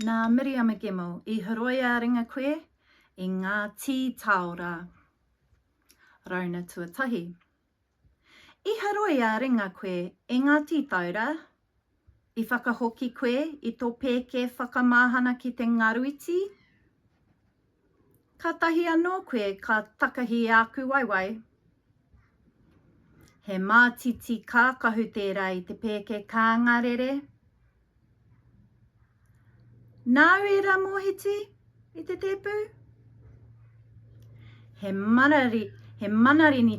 Nā Miriama Gemmell, I horoi ā-ringa koe, I ngā tī tāora. Rauna tuatahi. I horoi ā-ringa koe, I ngā tī tāora. I whakahoki koe, I tō pēke whakamāhana ki te ngaruiti. Ka tahi anō koe, ka takahi aku waiwai. He mātiti kākahu tērā I te pēke kāngarere. Nā reira mōhiti I te tepu. He manarini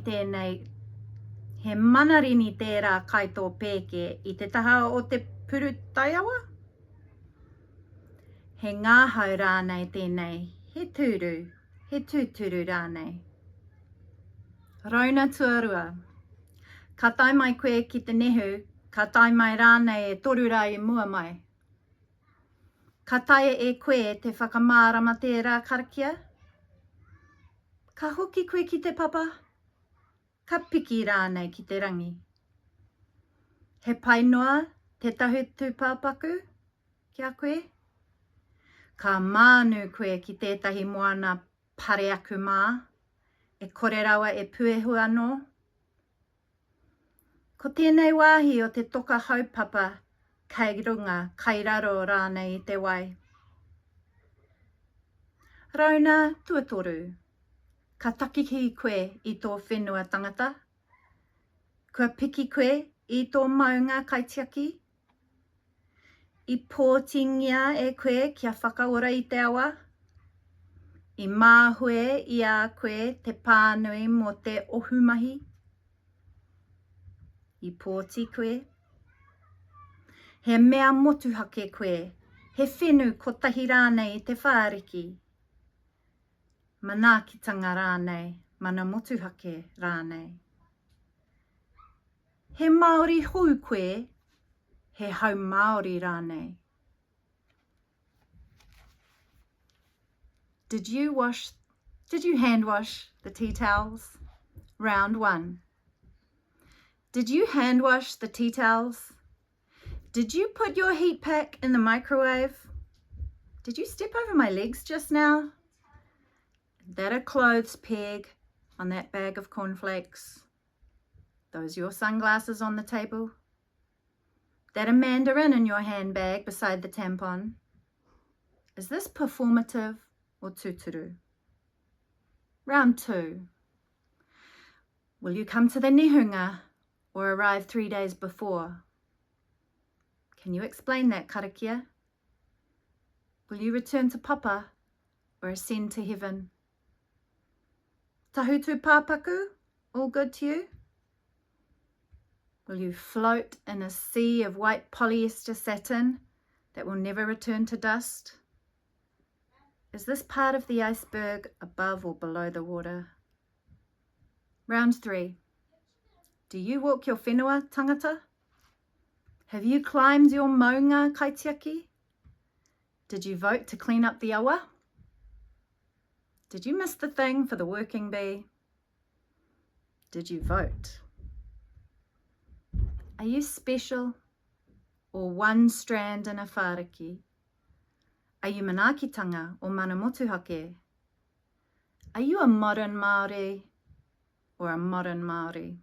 tērā kai tō pēke I te taha o te puru taiawa. He ngāhau rānei tēnei, he tūturu rānei. Rauna tuarua. Ka tai mai koe ki te nehu, ka tai mai rānei e toru rā I mua mai. Ka taia e koe te whakamārama tērā karakia. Ka hoki koe ki te papa. Ka piki rānei ki te rangi. He painoa te tahutu pāpaku kia koe. Ka mānu koe ki tētahi moana pare aku mā. E kōrero e puehu anō. Ko tēnei wāhi o te toka haupapa. Kei runga, kai raro rānei I te wai. Rauna tuatoru. Ka takihi koe I tō whenua tangata. Kua piki koe I tō maunga kaitiaki. I pōtingia e koe kia whakaora I te awa. I māhue I a koe te pānui mō te ohumahi. I pōti koe. He mea motuhake koe, he whenu kotahi rānei I te whāriki. Manaakitanga rānei, mana motuhake rānei. He Māori hou koe, he hau Māori rānei. Did you hand wash the tea towels? Round 1. Did you hand wash the tea towels? Did you put your heat pack in the microwave? Did you step over my legs just now? That a clothes peg on that bag of cornflakes? Those your sunglasses on the table? That a mandarin in your handbag beside the tampon? Is this performative or tūturu? Round 2. Will you come to the nehunga or arrive 3 days before? Can you explain that, karakia? Will you return to papa or ascend to heaven? Tahutu pāpaku, all good to you? Will you float in a sea of white polyester satin that will never return to dust? Is this part of the iceberg above or below the water? Round 3. Do you walk your whenua tangata? Have you climbed your maunga kaitiaki? Did you vote to clean up the awa? Did you miss the thing for the working bee? Did you vote? Are you special or one strand in a whāriki? Are you manaakitanga or mana motuhake? Are you a modern Māori or a modern Māori?